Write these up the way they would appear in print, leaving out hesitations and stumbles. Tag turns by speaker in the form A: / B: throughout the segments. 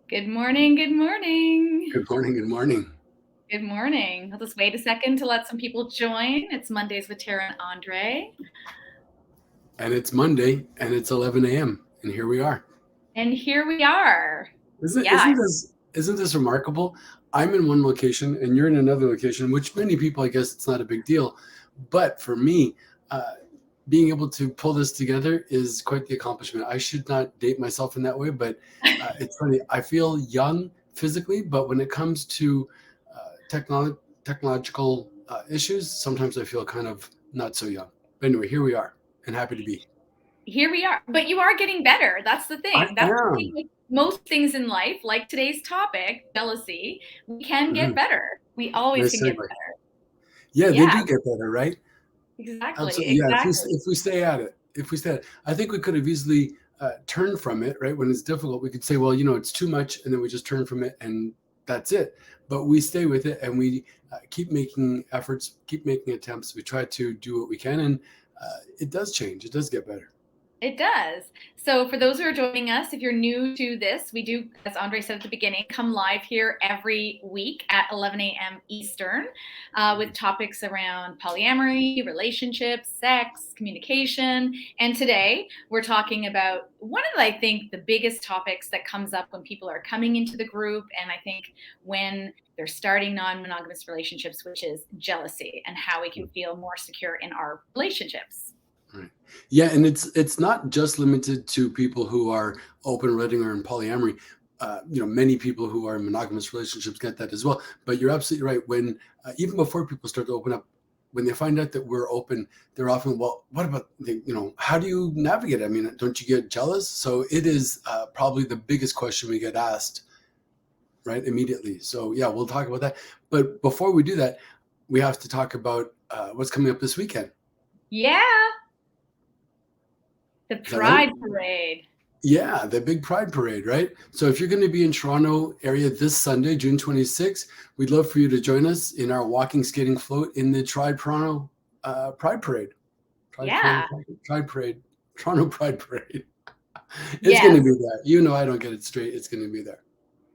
A: Good morning, good morning.
B: Good morning. Good morning.
A: Good morning. I'll just wait a second to let some people join. It's Mondays with Tara and Andre.
B: And it's Monday and it's 11 a.m. And here we are.
A: And here we are.
B: Isn't,
A: Yeah,
B: isn't this isn't this remarkable? I'm in one location and you're in another location, which many people, I guess it's not a big deal. But for me, uh, being able to pull this together is quite the accomplishment. I should not date myself in that way, but it's funny. I feel young physically, but when it comes to technological issues, sometimes I feel kind of not so young. But anyway, here we are and happy to be.
A: here we are. But you are getting better. That's the
B: I
A: thing. That's the thing
B: am.
A: with most things in life, like today's topic, jealousy. We can get
B: Mhm.
A: better. We always
B: Nice
A: can get
B: segue.
A: better.
B: Yeah, they
A: Yeah,
B: do get better, right?
A: exactly.
B: Absolutely. Yeah,
A: Exactly.
B: if we stay at it, I think we could have easily turned from it. Right when it's difficult, we could say, well, it's too much, and then we just turn from it, and that's it. But we stay with it, and we keep making efforts, keep making attempts. We try to do what we can, and it does change. It does get better.
A: It does. So, for those who are joining us, if you're new to this, we do, as Andre said at the beginning, come live here every week at 11 a.m. Eastern with topics around polyamory, relationships, sex, communication. And today we're talking about one of, I think, the biggest topics that comes up when people are coming into the group. And I think when they're starting non monogamous relationships, which is jealousy and how we can feel more secure in our relationships.
B: Right. Yeah, and it's not just limited to people who are open wedding or in polyamory. Many people who are in monogamous relationships get that as well. But you're absolutely right. When even before people start to open up, when they find out that we're open, they're often, well, what about how do you navigate it? I mean, don't you get jealous? So it is probably the biggest question we get asked, right, immediately. So yeah, we'll talk about that. But before we do that, we have to talk about what's coming up this weekend.
A: Yeah, the
B: Is that right?
A: Pride Parade.
B: Yeah, the big Pride Parade, right? So if you're going to be in Toronto area this Sunday, June 26th, we'd love for you to join us in our walking skating float in the Tribe Toronto Pride Parade. Tribe Toronto
A: Yeah.
B: Pride Parade. Toronto Pride Parade. It's going to
A: Yes.
B: be there. I don't get it straight. It's going to be there.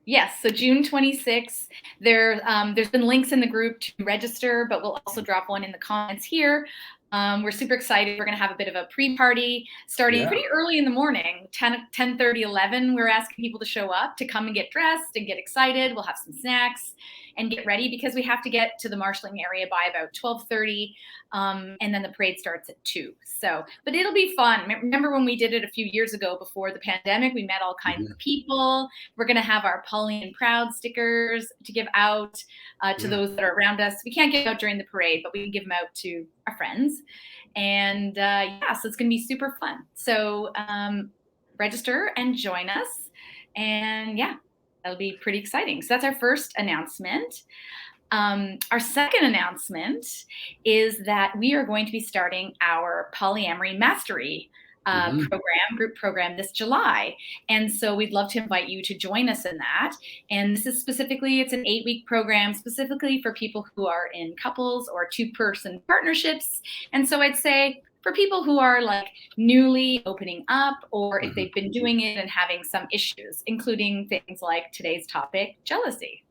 A: Yes. So June 26th, there's been links in the group to register, but we'll also drop one in the comments here. We're super excited. We're going to have a bit of a pre-party starting
B: Yeah.
A: pretty early in the morning, 10:30, 11. We're asking people to show up, to come and get dressed and get excited. We'll have some snacks and get ready because we have to get to the marshalling area by about 12:30. And then the parade starts at 2. So, but it'll be fun. Remember when we did it a few years ago before the pandemic? We met all kinds
B: Mhm.
A: of people. We're going to have our Polly and Proud stickers to give out to
B: Yeah.
A: those that are around us. We can't give out during the parade, but we can give them out to our friends. And yeah, so it's going to be super fun. So register and join us. And yeah, that'll be pretty exciting. So that's our first announcement. Our second announcement is that we are going to be starting our Polyamory Mastery
B: Hmm.
A: group program this July. And so we'd love to invite you to join us in that. And this is specifically, it's an 8-week program specifically for people who are in couples or two-person partnerships. And so I'd say for people who are like newly opening up, or if
B: Hmm.
A: they've been doing it and having some issues, including things like today's topic, jealousy.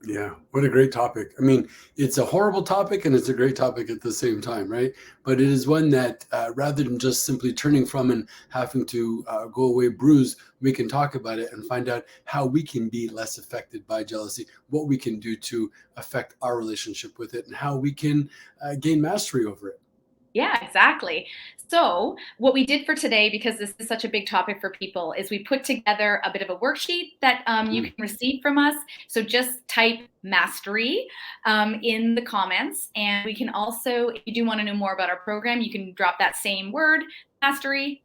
B: Yeah, what a great topic. I mean, it's a horrible topic and it's a great topic at the same time, right? But it is one that rather than just simply turning from and having to go away bruised, we can talk about it and find out how we can be less affected by jealousy, what we can do to affect our relationship with it, and how we can gain mastery over it.
A: Yeah, exactly. So, what we did for today, because this is such a big topic for people, is we put together a bit of a worksheet that you
B: Mhm.
A: can receive from us. So, just type mastery in the comments. And we can also, if you do want to know more about our program, you can drop that same word, mastery,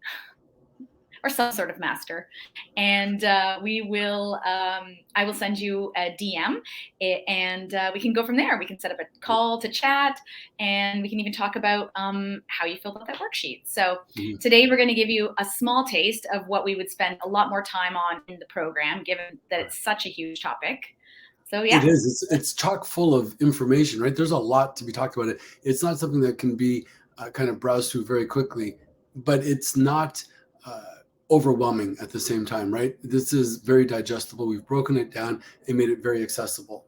A: or some sort of master, and I will send you a DM, and we can go from there. We can set up a call to chat, and we can even talk about how you feel about that worksheet. So
B: Mhm.
A: today we're going to give you a small taste of what we would spend a lot more time on in the program, given that it's such a huge topic. So
B: It
A: yeah.
B: is. It's chock full of information, right? There's a lot to be talked about. It's not something that can be kind of browsed through very quickly, but it's not. overwhelming at the same time, right? This is very digestible. We've broken it down and made it very accessible.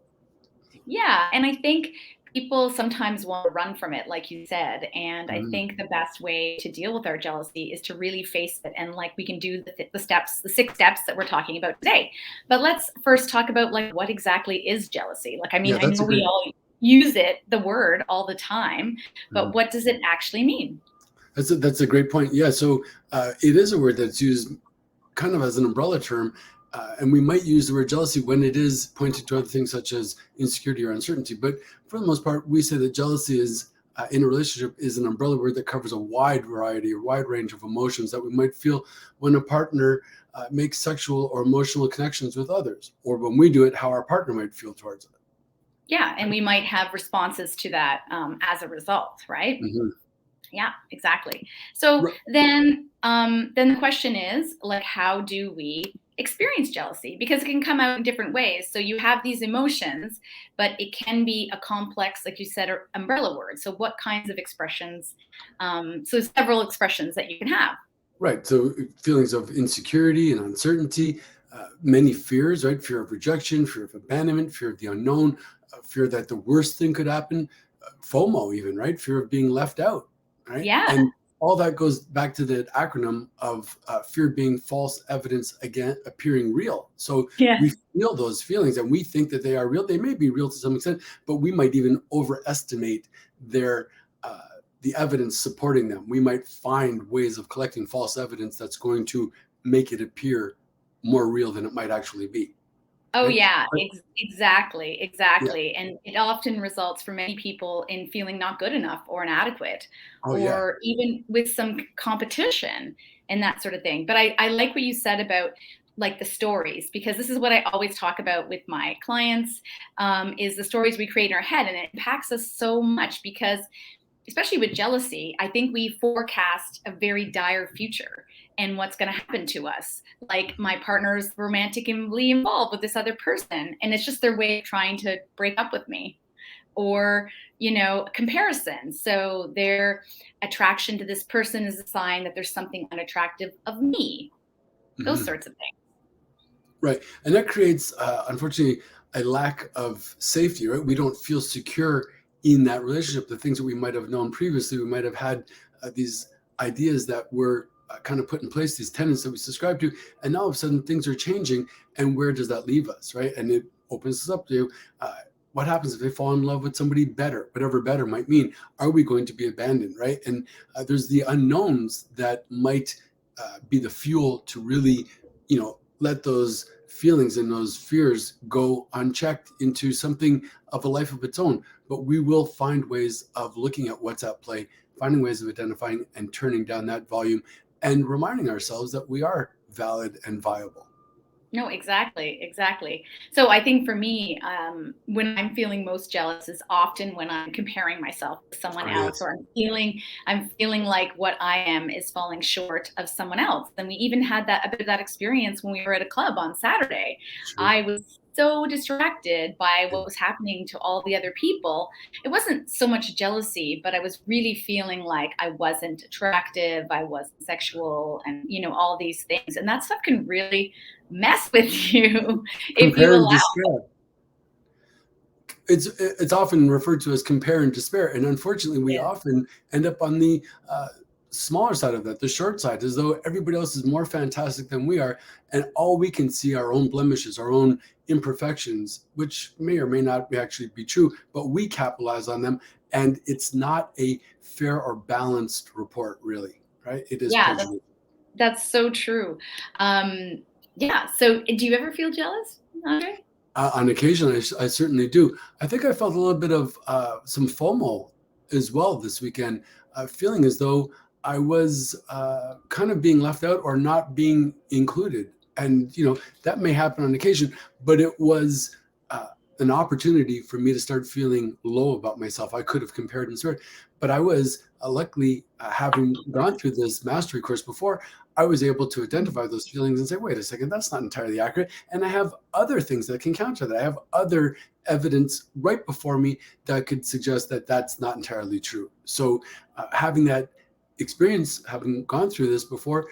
A: Yeah, and I think people sometimes want to run from it, like you said. And I
B: Mhm.
A: think the best way to deal with our jealousy is to really face it. And like we can do the steps, the 6 steps that we're talking about today. But let's first talk about like what exactly is jealousy. Like, I mean,
B: Yeah,
A: I
B: that's
A: know
B: a
A: we
B: great.
A: all use it, the word, all the time, but
B: Mhm.
A: what does it actually mean?
B: That's a great point. Yeah, so it is a word that's used kind of as an umbrella term, and we might use the word jealousy when it is pointed to other things such as insecurity or uncertainty. But for the most part, we say that jealousy is in a relationship is an umbrella word that covers a wide variety, a wide range of emotions that we might feel when a partner makes sexual or emotional connections with others, or when we do it, how our partner might feel towards it.
A: Yeah, and we might have responses to that as a result, right?
B: Mhm.
A: Yeah, exactly. So then the question is like, how do we experience jealousy? Because it can come out in different ways. So you have these emotions, but it can be a complex, like you said, umbrella word. So what kinds of expressions? So several expressions that you can have.
B: Right. So feelings of insecurity and uncertainty, many fears, right? Fear of rejection, fear of abandonment, fear of the unknown, fear that the worst thing could happen, FOMO, even, right? Fear of being left out, right?
A: Yeah.
B: And all that goes back to the acronym of fear being false evidence again appearing real. So we
A: Yes.
B: feel those feelings and we think that they are real. They may be real to some extent, but we might even overestimate their uh, the evidence supporting them. We might find ways of collecting false evidence that's going to make it appear more real than it might actually be.
A: Oh
B: Right?
A: yeah,
B: But
A: exactly,
B: yeah.
A: exactly. And it often results for many people in feeling not good enough or inadequate,
B: Oh yeah.
A: or even with some competition and that sort of thing. But I like what you said about like the stories, because this is what I always talk about with my clients, is the stories we create in our head, and it impacts us so much because especially with jealousy, I think we forecast a very dire future and what's going to happen to us. Like my partner's romantically involved with this other person, and it's just their way of trying to break up with me. Or, comparison. So their attraction to this person is a sign that there's something unattractive of me, those
B: Mhm.
A: sorts of things.
B: Right. And that creates, unfortunately, a lack of safety, right? We don't feel secure in that relationship. The things that we might have known previously, we might have had these ideas that were kind of put in place, these tenets that we subscribe to. And now all of a sudden things are changing. And where does that leave us, right? And it opens us up to uh, what happens if they fall in love with somebody better, whatever better might mean? Are we going to be abandoned, right? And there's the unknowns that might be the fuel to really, let those feelings and those fears go unchecked into something of a life of its own. But we will find ways of looking at what's at play, finding ways of identifying and turning down that volume and reminding ourselves that we are valid and viable.
A: No, exactly, exactly. So I think for me, when I'm feeling most jealous is often when I'm comparing myself to someone
B: Oh,
A: else,
B: yes.
A: or I'm feeling like what I am is falling short of someone else. And we even had that a bit of that experience when we were at a club on Saturday.
B: Sure.
A: I was so distracted by
B: Yeah.
A: what was happening to all the other people. It wasn't so much jealousy, but I was really feeling like I wasn't attractive, I wasn't sexual, and all these things. And that stuff can really mess with you if you
B: Compare and
A: allow.
B: despair. It's often referred to as compare and despair, and unfortunately we
A: Yeah.
B: often end up on the smaller side of that, the short side, as though everybody else is more fantastic than we are, and all we can see are our own blemishes, our own imperfections, which may or may not actually be true, but we capitalize on them, and it's not a fair or balanced report, really, right? It is
A: Yeah, that's
B: prejudiced.
A: that's so true. Yeah, so do you ever feel jealous, Andre?
B: On occasion, I certainly do. I think I felt a little bit of some FOMO as well this weekend, feeling as though I was kind of being left out or not being included. And, that may happen on occasion, but it was uh, an opportunity for me to start feeling low about myself. I could have compared and sort, but I was luckily having gone through this mastery course before. I was able to identify those feelings and say, wait a second, that's not entirely accurate. And I have other things that can counter that. I have other evidence right before me that could suggest that that's not entirely true. So having that experience, having gone through this before,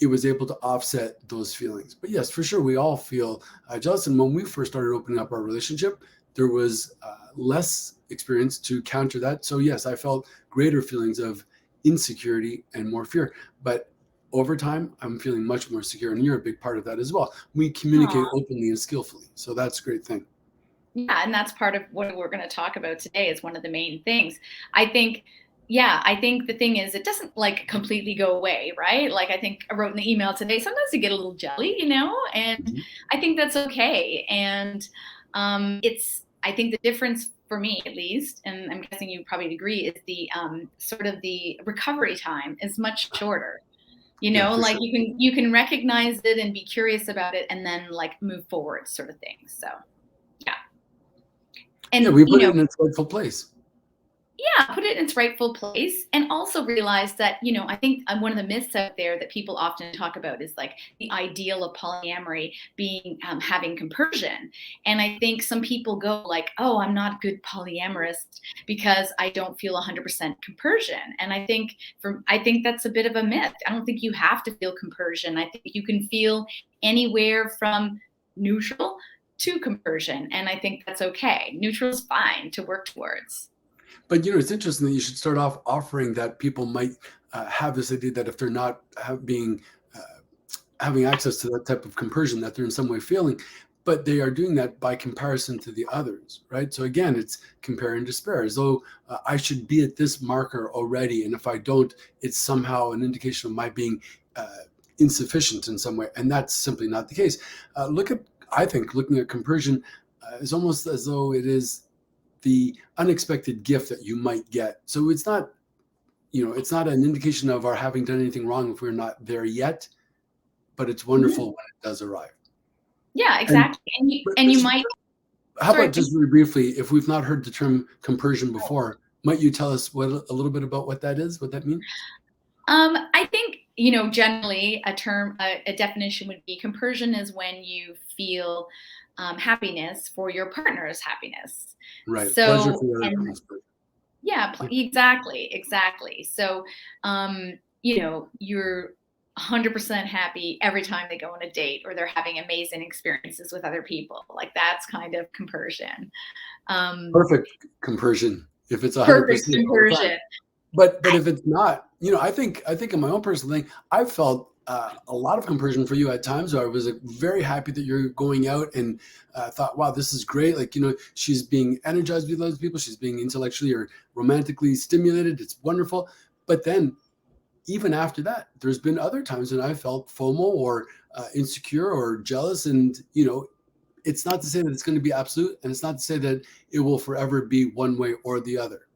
B: it was able to offset those feelings. But yes, for sure, we all feel jealous. And when we first started opening up our relationship, there was less experience to counter that. So yes, I felt greater feelings of insecurity and more fear. But over time, I'm feeling much more secure, and you're a big part of that as well. We communicate
A: Aw.
B: openly and skillfully, so that's a great thing.
A: Yeah, and that's part of what we're going to talk about today is one of the main things. I think, yeah, I think the thing is it doesn't like completely go away, right? Like I think I wrote in the email today, sometimes you get a little jelly, and
B: Mhm.
A: I think that's okay. And it's I think the difference for me at least, and I'm guessing you probably agree, is the sort of the recovery time is much shorter.
B: Yeah, for
A: Like
B: sure.
A: you can recognize it and be curious about it and then like move forward sort of thing. So yeah.
B: Yeah,
A: And
B: we put it in its rightful place.
A: yeah, put it in its rightful place and also realize that, I think one of the myths out there that people often talk about is like the ideal of polyamory being having compersion. And I think some people go like, oh, I'm not a good polyamorous because I don't feel 100% compersion. And I think that's a bit of a myth. I don't think you have to feel compersion. I think you can feel anywhere from neutral to compersion. And I think that's okay. Neutral is fine to work towards.
B: But it's interesting that you should start off offering that people might have this idea that if they're not being uh, having access to that type of compersion, that they're in some way failing, but they are doing that by comparison to the others, right? So again, it's compare and despair, as though I should be at this marker already, and if I don't, it's somehow an indication of my being insufficient in some way, and that's simply not the case. I think looking at compersion is almost as though it is the unexpected gift that you might get. So it's not an indication of our having done anything wrong if we're not there yet, but it's wonderful
A: Mhm.
B: when it does arrive.
A: Yeah,
B: And
A: exactly. And you
B: but,
A: and
B: but
A: you
B: you-
A: might
B: how
A: sorry,
B: about just really briefly, if we've not heard the term compersion before, might you tell us a little bit about what that is, what that means?
A: I think, generally a definition would be compersion is when you feel happiness for your partner's happiness.
B: Right. Pleasure
A: So,
B: for the other
A: and
B: person's pleasure.
A: yeah,
B: Yeah.
A: exactly, exactly. So, you're 100% happy every time they go on a date or they're having amazing experiences with other people. Like that's kind of compersion. Um,
B: Perfect compersion if it's
A: Perfect
B: 100% all the time.
A: compersion.
B: But if it's not, I think in my own personal thing, I felt a lot of compersion for you at times. Where I was very happy that you're going out and thought, wow, this is great. Like she's being energized with other people. She's being intellectually or romantically stimulated. It's wonderful. But then even after that, there's been other times when I felt FOMO or insecure or jealous, and it's not to say that it's going to be absolute, and it's not to say that it will forever be one way or the other.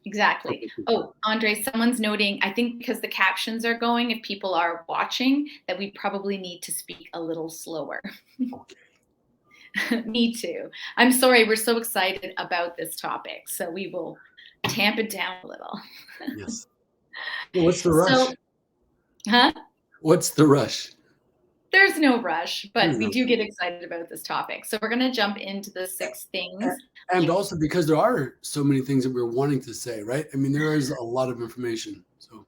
A: Exactly. Oh, Andre, someone's noting, I think because the captions are going, if people are watching, that we probably need to speak a little slower.
B: Okay.
A: Me too. I'm sorry, we're so excited about this topic, so we will tamp it down a little.
B: Yes. Well, what's the rush?
A: So, huh?
B: What's the rush?
A: There's no rush, but
B: There's
A: we
B: no.
A: do get excited about this topic. So we're going to jump into the 6 things.
B: And also because there are so many things that we're wanting to say, right? I mean, there is a lot of information. So,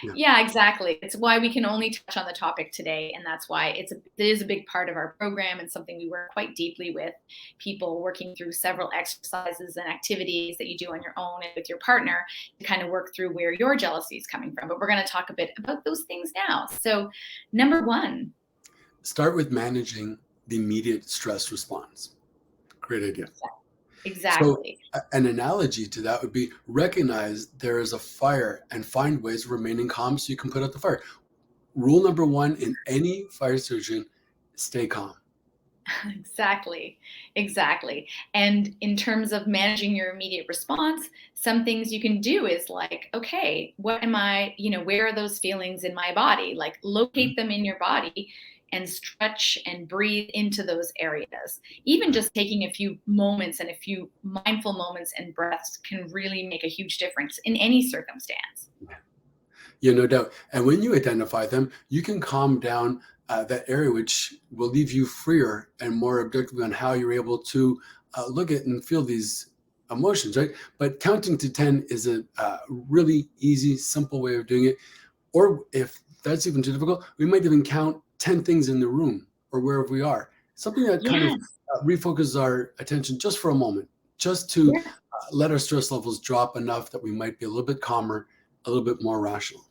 B: yeah.
A: Yeah, exactly. It's why we can only touch on the topic today, and that's why it is a big part of our program and something we work quite deeply with people working through several exercises and activities that you do on your own and with your partner to kind of work through where your jealousy is coming from. But we're going to talk a bit about those things now. So, number one.
B: Start with managing the immediate stress response. Great idea. So,
A: Exactly.
B: an analogy to that would be recognize there is a fire and find ways of remaining calm so you can put out the fire. Rule number one in any fire situation: stay calm.
A: Exactly. Exactly. And in terms of managing your immediate response, some things you can do is like, okay, where are those feelings in my body? Like locate them in your body and stretch and breathe into those areas. Even just taking a few moments and a few mindful moments and breaths can really make a huge difference in any circumstance.
B: Yeah, no doubt. And when you identify them, you can calm down that area, which will leave you freer and more objective on how you're able to look at and feel these emotions, right? But counting to 10 is a really easy, simple way of doing it. Or if that's even too difficult, we might even count 10 things in the room or wherever we are. Something that kind of
A: Yes.
B: refocuses our attention just for a moment, just to
A: Yeah.
B: let our stress levels drop enough that we might be a little bit calmer, a little bit more rational.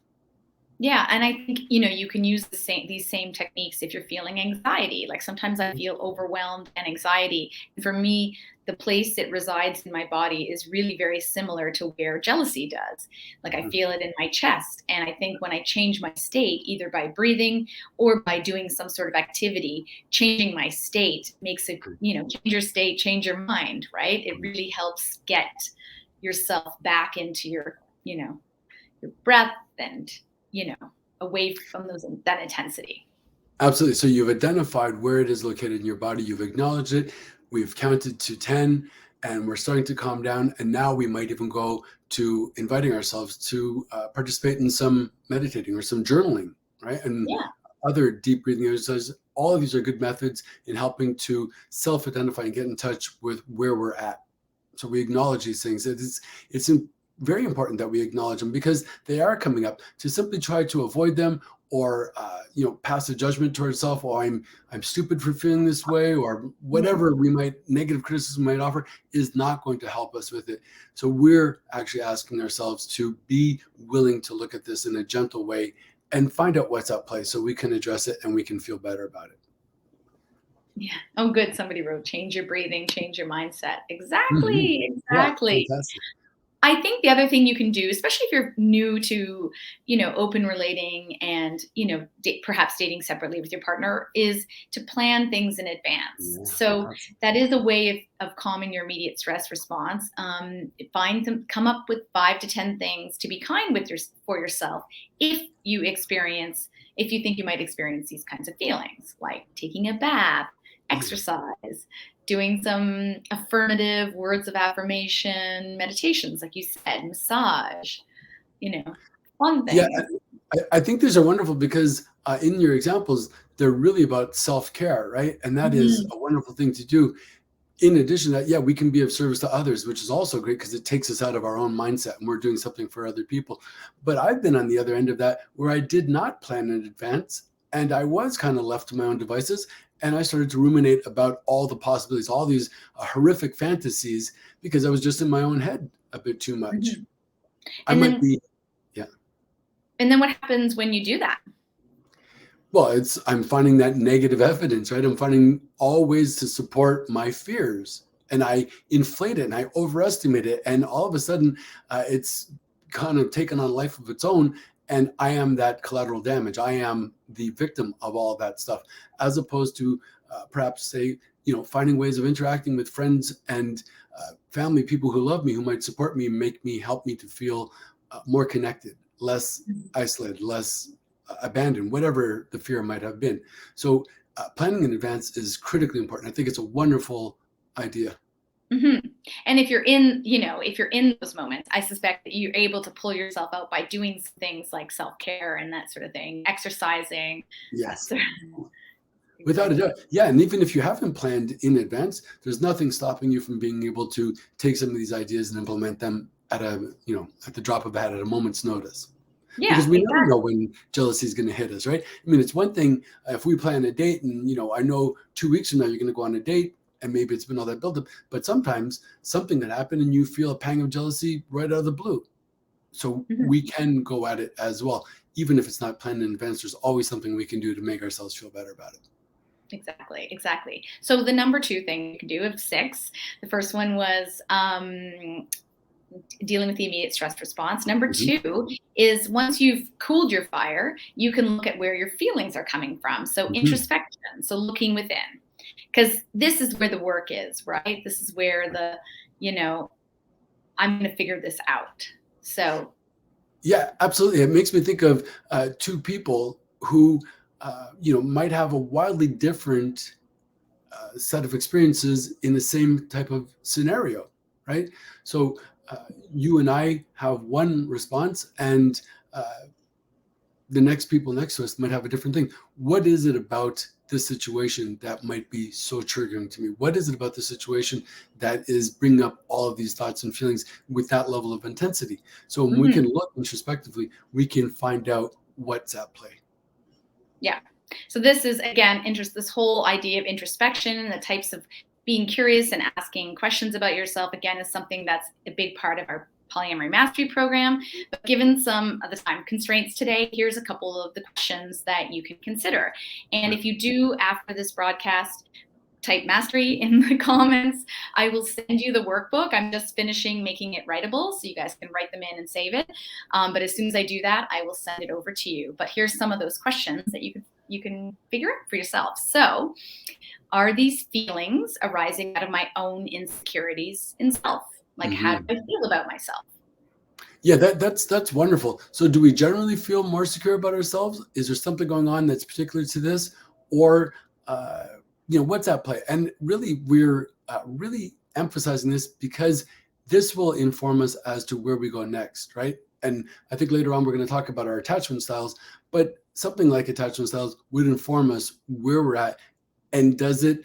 A: Yeah, and I think, you can use these same techniques if you're feeling anxiety. Like sometimes I feel overwhelmed and anxiety. And for me, the place it resides in my body is really very similar to where jealousy does. Like I
B: Mhm.
A: feel it in my chest. And I think when I change my state, either by breathing or by doing some sort of activity, changing my state makes it, change your state, change your mind, right? It really helps get yourself back into your breath and away from that intensity.
B: Absolutely. So you've identified where it is located in your body. You've acknowledged it. We've counted to 10 and we're starting to calm down. And now we might even go to inviting ourselves to participate in some meditating or some journaling, right? And
A: Yeah.
B: other deep breathing exercises. All of these are good methods in helping to self-identify and get in touch with where we're at. So we acknowledge these things. It's very important that we acknowledge them because they are coming up. To simply try to avoid them or pass a judgment towards self, oh, I'm stupid for feeling this way, or whatever negative criticism might offer, is not going to help us with it. So we're actually asking ourselves to be willing to look at this in a gentle way and find out what's at play so we can address it and we can feel better about it.
A: Yeah. Oh, good. Somebody wrote, change your breathing, change your mindset.
B: Mhm.
A: Exactly.
B: Yeah,
A: Exactly.
B: fantastic.
A: I think the other thing you can do, especially if you're new to, open relating and, perhaps dating separately with your partner, is to plan things in advance.
B: Yeah,
A: So
B: absolutely.
A: that is a way of calming your immediate stress response. Come up with 5 to 10 things to be kind for yourself if you think you might experience these kinds of feelings, like taking a bath,
B: Yeah.
A: exercise, doing some affirmative words of affirmation, meditations, like you said, massage, you know, fun
B: Yeah,
A: things.
B: I think these are wonderful because in your examples, they're really about self-care, right? And that is
A: Mhm.
B: a wonderful thing to do. In addition to that, yeah, we can be of service to others, which is also great because it takes us out of our own mindset and we're doing something for other people. But I've been on the other end of that where I did not plan in advance and I was kind of left to my own devices. And I started to ruminate about all the possibilities, all these horrific fantasies, because I was just in my own head a bit too much.
A: Mhm.
B: I
A: And
B: might
A: then
B: be, yeah.
A: and then what happens when you do that?
B: Well, I'm finding that negative evidence, right? I'm finding all ways to support my fears, and I inflate it and I overestimate it, and all of a sudden, it's kind of taken on a life of its own. And I am that collateral damage. I am the victim of all of that stuff, as opposed to perhaps say, finding ways of interacting with friends and family, people who love me, who might support me, help me to feel more connected, less
A: Mhm.
B: isolated, less abandoned, whatever the fear might have been. So planning in advance is critically important. I think it's a wonderful idea.
A: Mhm. And if you're in those moments, I suspect that you're able to pull yourself out by doing things like self-care and that sort of thing, exercising, that
B: Yes,
A: sort of
B: without a
A: exactly.
B: doubt. Yeah, and even if you haven't planned in advance, there's nothing stopping you from being able to take some of these ideas and implement them at the drop of a hat, at a moment's notice.
A: Yeah,
B: Because we never know
A: exactly.
B: when jealousy is going to hit us, right? I mean, it's one thing if we plan a date and, I know 2 weeks from now you're going to go on a date and maybe it's been all that buildup, but sometimes something that happened and you feel a pang of jealousy right out of the blue. So
A: Mhm.
B: we can go at it as well. Even if it's not planned in advance, there's always something we can do to make ourselves feel better about it.
A: Exactly, exactly. So the number 2 thing you can do of 6, the first one was, dealing with the immediate stress response. Number
B: Mhm.
A: 2 is once you've cooled your fire, you can look at where your feelings are coming from. So
B: Mhm.
A: introspection, so looking within. Because this is where the work is, right? This is where you know, I'm going to figure this out. So,
B: Yeah, absolutely. It makes me think of two people who, might have a wildly different set of experiences in the same type of scenario, right? So you and I have one response, and the next people next to us might have a different thing. What is it about this situation that might be so triggering to me? What is it about the situation that is bringing up all of these thoughts and feelings with that level of intensity? So when we can
A: mhm,
B: look introspectively, we can find out what's at play.
A: Yeah. So this is, again, this whole idea of introspection and the types of being curious and asking questions about yourself, again, is something that's a big part of our polyamory mastery program. But given some of the time constraints today, here's a couple of the questions that you can consider. And if you do, after this broadcast, type mastery in the comments, I will send you the workbook. I'm just finishing making it writable, so you guys can write them in and save it. But as soon as I do that, I will send it over to you. But here's some of those questions that you can figure out for yourself. So, are these feelings arising out of my own insecurities in self? Like, how do I feel about myself?
B: Yeah, that's wonderful. So do we generally feel more secure about ourselves? Is there something going on that's particular to this? Or what's at play? And really, we're really emphasizing this because this will inform us as to where we go next, right? And I think later on we're going to talk about our attachment styles, but something like attachment styles would inform us where we're at. And does it,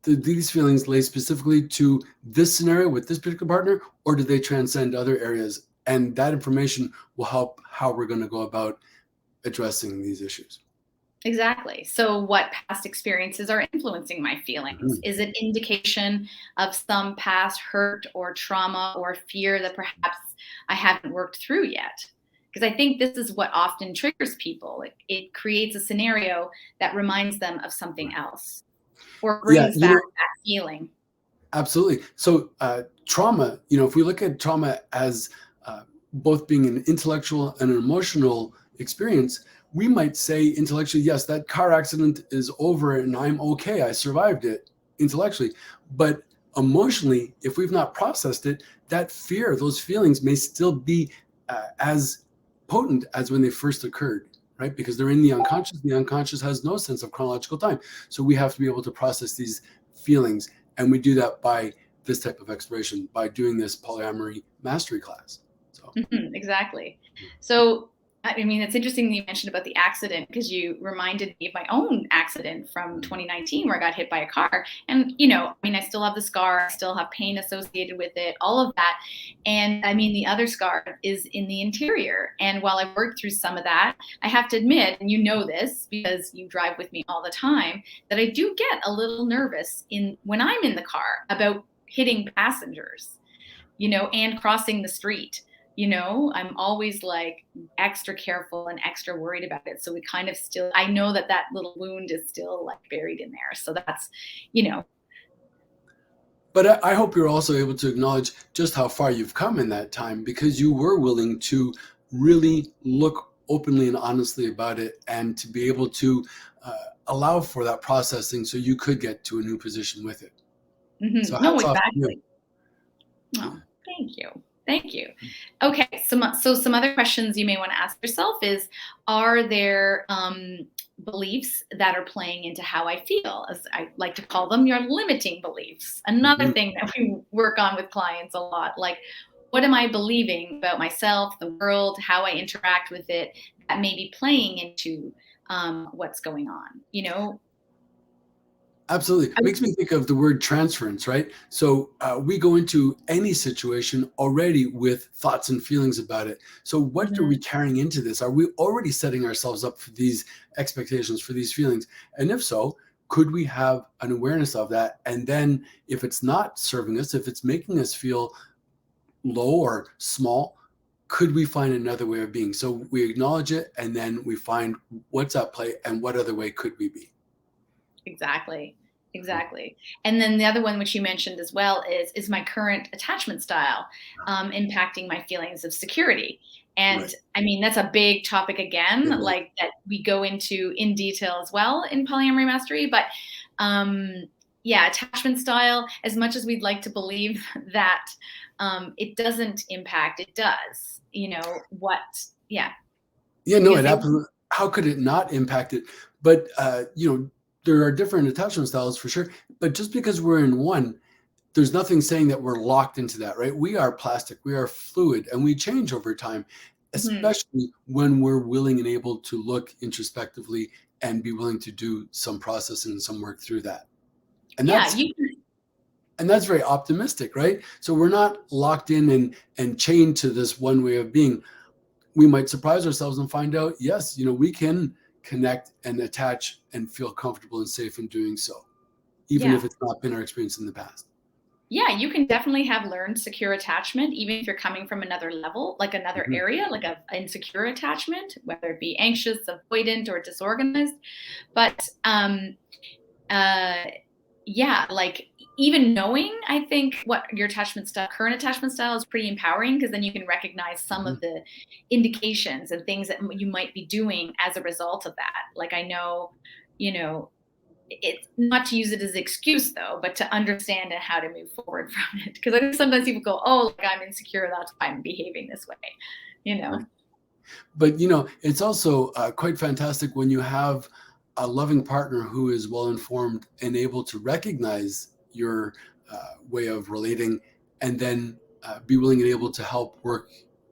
B: do these feelings lay specifically to this scenario with this particular partner, or do they transcend other areas? And that information will help how we're going to go about addressing these issues.
A: Exactly. So what past experiences are influencing my feelings? Is it indication of some past hurt or trauma or fear that perhaps I haven't worked through yet? Because I think this is what often triggers people. It creates a scenario that reminds them of something else or brings back that feeling.
B: Absolutely. So trauma, if we look at trauma as both being an intellectual and an emotional experience, we might say intellectually, yes, that car accident is over and I'm okay. I survived it intellectually. But emotionally, if we've not processed it, that fear, those feelings may still be as potent as when they first occurred, right? Because they're in the unconscious. The unconscious has no sense of chronological time. So we have to be able to process these feelings. And we do that by this type of exploration, by doing this polyamory mastery class. So
A: exactly. So I mean, it's interesting that you mentioned about the accident, because you reminded me of my own accident from 2019 where I got hit by a car. And, I still have the scar, I still have pain associated with it, all of that. And I mean, the other scar is in the interior. And while I've worked through some of that, I have to admit, and you know this because you drive with me all the time, that I do get a little nervous when I'm in the car about hitting passengers, and crossing the street. I'm always like extra careful and extra worried about it. So we kind of still, I know that little wound is still like buried in there. So that's,
B: But I hope you're also able to acknowledge just how far you've come in that time, because you were willing to really look openly and honestly about it and to be able to allow for that processing so you could get to a new position with it. So
A: no, exactly. Oh, thank you. Thank you. Okay, so some other questions you may want to ask yourself is, are there beliefs that are playing into how I feel? As I like to call them, your limiting beliefs. Another thing that we work on with clients a lot, like, what am I believing about myself, the world, how I interact with it, that may be playing into what's going on,
B: Absolutely. It makes me think of the word transference, right? So we go into any situation already with thoughts and feelings about it. So what are we carrying into this? Are we already setting ourselves up for these expectations, for these feelings? And if so, could we have an awareness of that? And then if it's not serving us, if it's making us feel low or small, could we find another way of being? So we acknowledge it, and then we find what's at play and what other way could we be?
A: Exactly. And then the other one, which you mentioned as well, is my current attachment style impacting my feelings of security? And I mean, that's a big topic again, like that we go into in detail as well in Polyamory Mastery. But attachment style, as much as we'd like to believe that it doesn't impact, it does.
B: It absolutely. How could it not impact it? But there are different attachment styles for sure. But just because we're in one, there's nothing saying that we're locked into that, right? We are plastic, we are fluid, and we change over time, especially when we're willing and able to look introspectively and be willing to do some processing and some work through that. And that's very optimistic, right? So we're not locked in and chained to this one way of being. we might surprise ourselves and find out, yes, we can connect and attach and feel comfortable and safe in doing so, even
A: Yeah.
B: if it's not been our experience in the past.
A: Yeah, you can definitely have learned secure attachment, even if you're coming from another level, like another
B: Mhm.
A: area, like a insecure attachment, whether it be anxious, avoidant, or disorganized. But uh, yeah, like even knowing, I think what your current attachment style is pretty empowering, because then you can recognize some
B: Mhm.
A: of the indications and things that you might be doing as a result of that. Like I know, you know, it's not to use it as an excuse though, but to understand and how to move forward from it. Because I think sometimes people go, "Oh, like I'm insecure, that's why I'm behaving this way," you know.
B: Right. But it's also quite fantastic when you have a loving partner who is well informed and able to recognize your way of relating, and then be willing and able to help work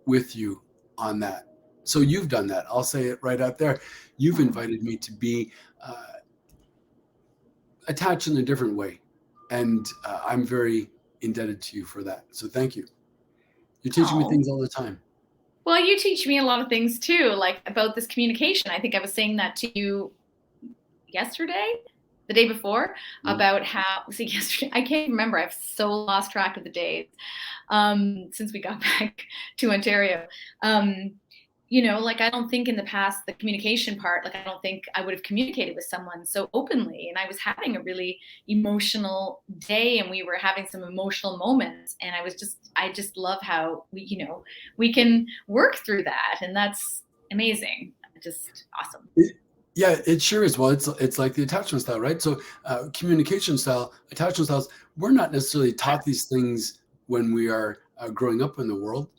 B: with you on that. So you've done that. I'll say it right out there. You've
A: Oh,
B: invited me to be attached in a different way, and I'm very indebted to you for that. So thank you. You're teaching me
A: oh.
B: things all the time.
A: Well, you teach me a lot of things too, like about this communication. I think I was saying that to you yesterday, the day before,
B: Mm.
A: about how, see, yesterday, I can't remember. I've so lost track of the days since we got back to Ontario. Um, like I don't think in the past, the communication part, like I don't think I would have communicated with someone so openly. And I was having a really emotional day, and we were having some emotional moments. And I just love how we can work through that. And that's amazing. Just awesome.
B: Yeah, it sure is. Well, it's like the attachment style, right? So, communication style, attachment styles. We're not necessarily taught these things when we are growing up in the world,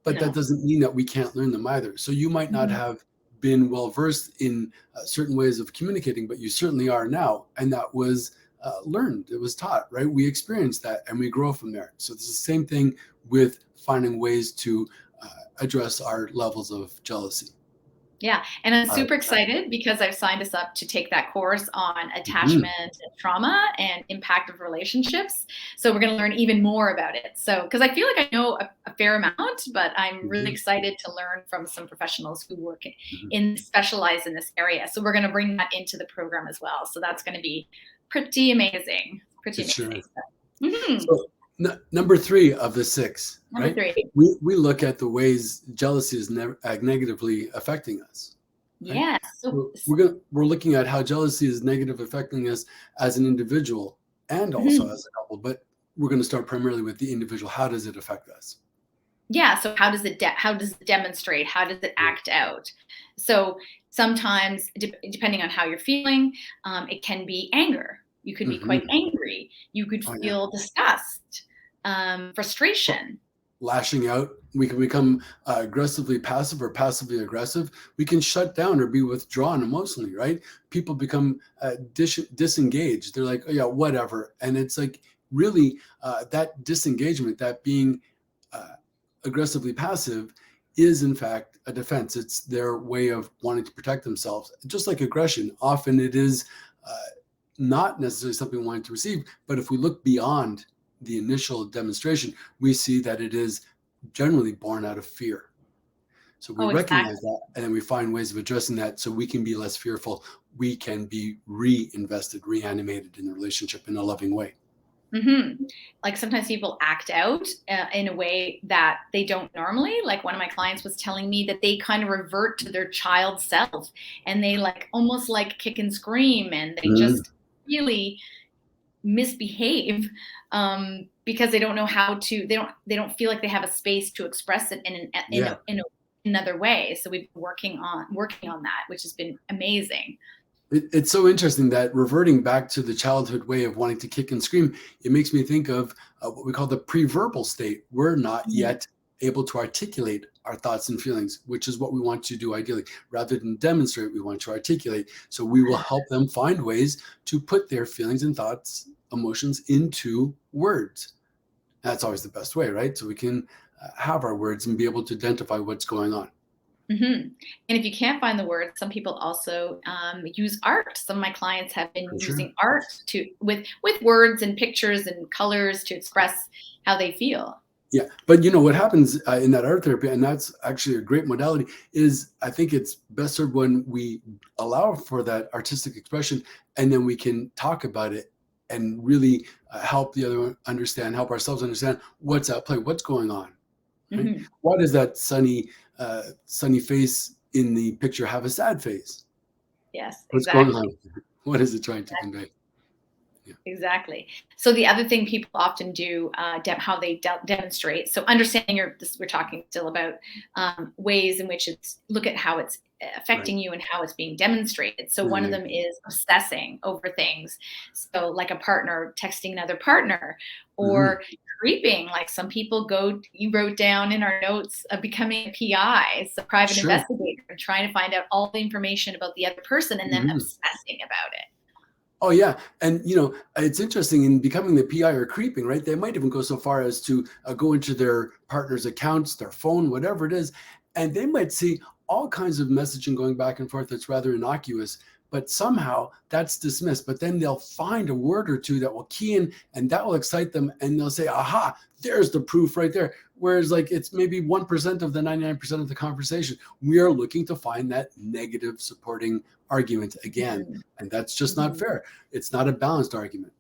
B: but that
A: No.
B: doesn't mean that we can't learn them either. So, you might not
A: Mhm.
B: have been well versed in certain ways of communicating, but you certainly are now, and that was learned. It was taught, right? We experienced that, and we grow from there. So, it's the same thing with finding ways to address our levels of jealousy.
A: Yeah, and I'm
B: Uh,
A: super excited because I've signed us up to take that course on
B: mhm.
A: attachment and trauma and impact of relationships. So we're going to learn even more about it. So, because I feel like I know a fair amount, but I'm really
B: Mhm.
A: excited to learn from some professionals who work
B: Mhm.
A: specialize in this area. So we're going to bring that into the program as well. So that's going to be pretty amazing. Pretty
B: It sure
A: amazing.
B: is.
A: Mhm.
B: So number three of the six,
A: Number
B: right?
A: 3.
B: We look at the ways jealousy is negatively affecting us, right?
A: Yes. So,
B: We're looking at how jealousy is negative affecting us as an individual and also
A: mhm.
B: as a couple, but we're going to start primarily with the individual. How does it affect us?
A: Yeah, so how does it demonstrate? How does it
B: Yeah.
A: act out? So sometimes, depending on how you're feeling, it can be anger. You could be quite
B: Hmm.
A: angry. You could
B: Oh yeah.
A: feel disgust, frustration.
B: Lashing out. We can become aggressively passive or passively aggressive. We can shut down or be withdrawn emotionally, right? People become disengaged. They're like, oh, yeah, whatever. And it's like really that disengagement, that being uh, aggressively passive, is in fact a defense. It's their way of wanting to protect themselves. Just like aggression, often it is uh, not necessarily something we want to receive. But if we look beyond the initial demonstration, we see that it is generally born out of fear. So we
A: Oh,
B: recognize
A: exactly.
B: that, and then we find ways of addressing that so we can be less fearful. We can be reinvested, reanimated in the relationship in a loving way.
A: Hmm. Like sometimes people act out in a way that they don't normally. Like one of my clients was telling me that they kind of revert to their child self, and they like almost like kick and scream, and they
B: Mm,
A: just really misbehave because they don't know how to. They don't feel like they have a space to express it
B: yeah.
A: another way. So we've been working on that, which has been amazing.
B: It's so interesting that reverting back to the childhood way of wanting to kick and scream, it makes me think of what we call the pre-verbal state. We're not
A: Mhm.
B: yet able to articulate our thoughts and feelings, which is what we want to do ideally. Rather than demonstrate, we want to articulate. So we will help them find ways to put their feelings and thoughts, emotions into words. That's always the best way, right? So we can have our words and be able to identify what's going on.
A: Mhm. And if you can't find the words, some people also use art. Some of my clients have been
B: For sure.
A: using art to with words and pictures and colors to express how they feel.
B: Yeah, but you know what happens in that art therapy, and that's actually a great modality, is I think it's best served when we allow for that artistic expression, and then we can talk about it and really help the other one understand, help ourselves understand what's at play, what's going on, right?
A: Hmm.
B: Why does that sunny face in the picture have a sad face?
A: Yes,
B: What's going on?
A: exactly.
B: What is it trying to convey? Yeah,
A: Exactly. So the other thing people often do, how they demonstrate. So understanding we're talking still about ways in which it's look at how it's
B: right.
A: affecting you and how it's being demonstrated. So one of
B: Right.
A: them is obsessing over things. So like a partner texting another partner,
B: Hmm.
A: or creeping. Like some people go. You wrote down in our notes, becoming a PI, so private
B: Sure.
A: investigator, and trying to find out all the information about the other person and then
B: Mhm.
A: obsessing about it.
B: Oh yeah, and it's interesting in becoming the PI or creeping, right? They might even go so far as to go into their partner's accounts, their phone, whatever it is, and they might see all kinds of messaging going back and forth that's rather innocuous, but somehow that's dismissed. But then they'll find a word or two that will key in, and that will excite them, and they'll say, "Aha! There's the proof right there." Whereas, like, it's maybe 1% of the 99% of the conversation. We are looking to find that negative supporting argument again,
A: Mhm.
B: and that's just not
A: Mhm.
B: fair. It's not a balanced argument.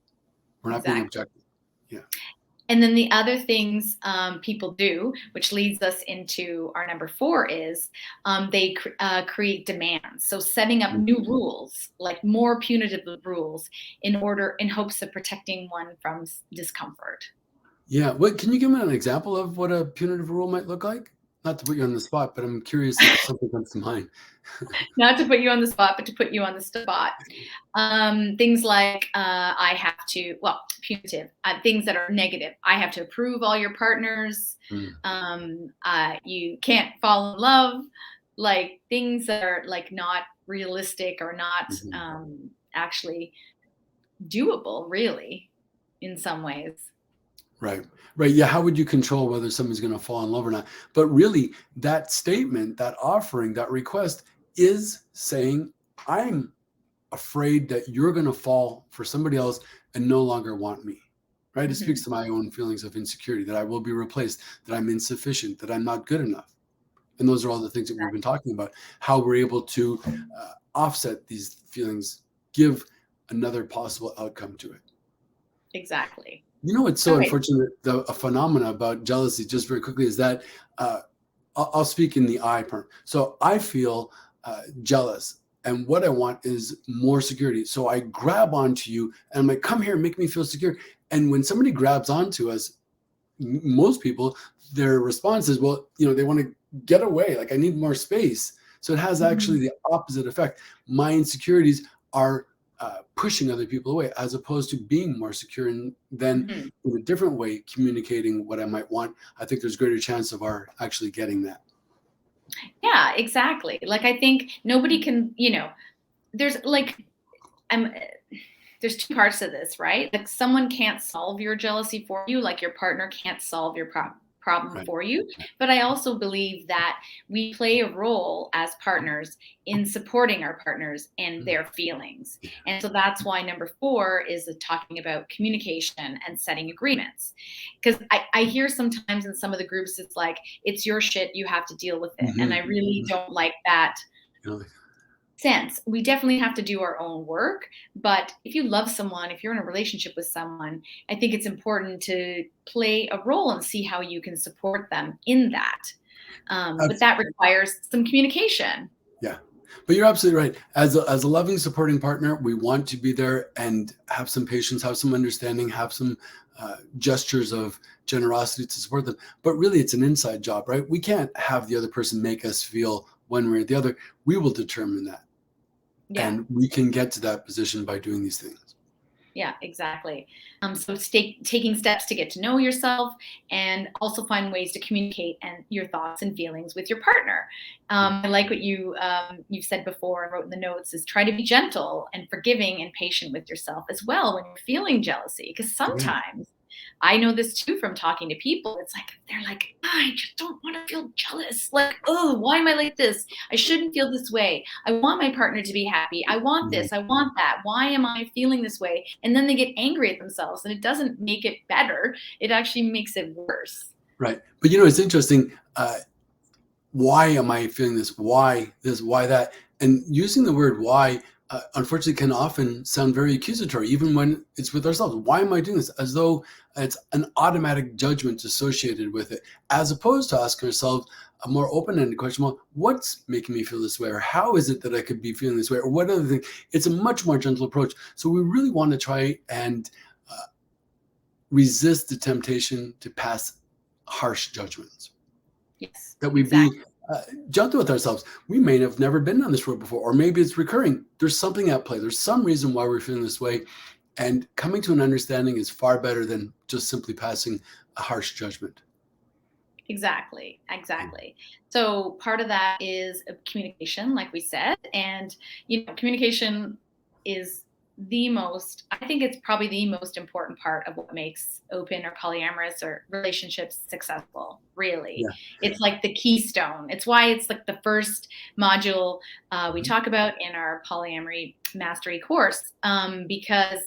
B: We're not being
A: Exactly.
B: objective. Yeah.
A: And then the other things people do, which leads us into our number four, is they create demands. So setting up new
B: Mhm.
A: rules, like more punitive rules, in hopes of protecting one from discomfort.
B: Yeah. What can you give me an example of what a punitive rule might look like? Not to put you on the spot, but I'm curious if something comes to mind.
A: Not to put you on the spot, but to put you on the spot. Things like I have to, well, punitive, things that are negative. I have to approve all your partners.
B: Mm,
A: You can't fall in love. Like things that are like not realistic or not
B: mhm.
A: actually doable, really, in some ways.
B: Right. Right. Yeah. How would you control whether someone's going to fall in love or not? But really, that statement, that offering, that request is saying, I'm afraid that you're going to fall for somebody else and no longer want me. Right. It speaks
A: Hmm.
B: to my own feelings of insecurity, that I will be replaced, that I'm insufficient, that I'm not good enough. And those are all the things that we've been talking about, how we're able to offset these feelings, give another possible outcome to it.
A: Exactly.
B: It's so
A: All right.
B: unfortunate, a phenomena about jealousy, just very quickly, is that uh, I'll speak in the I part. So I feel jealous, and what I want is more security. So I grab onto you, and I'm like, "Come here, make me feel secure." And when somebody grabs onto us, most people, their response is, well, they want to get away. Like, I need more space. So it has actually
A: Mhm.
B: the opposite effect. My insecurities are pushing other people away, as opposed to being more secure, and then
A: Mhm.
B: in a different way communicating what I might want. I think there's greater chance of our actually getting that.
A: Yeah, exactly. Like I think nobody can, there's like I'm there's two parts to this, right? Like someone can't solve your jealousy for you, like your partner can't solve your problem
B: Right.
A: for you. But I also believe that we play a role as partners in supporting our partners and
B: Mm.
A: their feelings.
B: Yeah.
A: And so that's why number four is talking about communication and setting agreements. Because I hear sometimes in some of the groups, it's like, it's your shit, you have to deal with it. And I
B: Mhm.
A: really
B: Mhm.
A: don't like that
B: You know,
A: sense. We definitely have to do our own work, but if you love someone, if you're in a relationship with someone, I think it's important to play a role and see how you can support them in that. But that requires some communication.
B: Yeah. But you're absolutely right. As a loving, supporting partner, we want to be there and have some patience, have some understanding, have some gestures of generosity to support them. But really, it's an inside job, right? We can't have the other person make us feel one way or the other. We will determine that.
A: Yeah.
B: And we can get to that position by doing these things.
A: Yeah, exactly. So taking steps to get to know yourself and also find ways to communicate and your thoughts and feelings with your partner.
B: Mm.
A: I like what you've said before and wrote in the notes is try to be gentle and forgiving and patient with yourself as well when you're feeling jealousy. Because
B: Yeah.
A: sometimes I know this too from talking to people. It's like they're like, I just don't want to feel jealous. Like, oh, why am I like this? I shouldn't feel this way. I want my partner to be happy. I want
B: Mhm.
A: this. I want that. Why am I feeling this way? And then they get angry at themselves, and it doesn't make it better. It actually makes it worse.
B: Right. But it's interesting. Why am I feeling this? Why this? Why that? And using the word why, unfortunately, can often sound very accusatory, even when it's with ourselves. Why am I doing this? As though it's an automatic judgment associated with it, as opposed to asking ourselves a more open-ended question: well, what's making me feel this way, or how is it that I could be feeling this way, or what other thing? It's a much more gentle approach. So we really want to try and resist the temptation to pass harsh judgments.
A: Yes,
B: That we be
A: exactly.
B: gentle with ourselves. We may have never been on this road before, or maybe it's recurring. There's something at play. There's some reason why we're feeling this way. And coming to an understanding is far better than just simply passing a harsh judgment.
A: Exactly. So part of that is communication, like we said, and communication is I think it's probably the most important part of what makes open or polyamorous or relationships successful. Really,
B: Yeah.
A: it's like the keystone. It's why it's like the first module we
B: Mhm.
A: talk about in our polyamory mastery course, because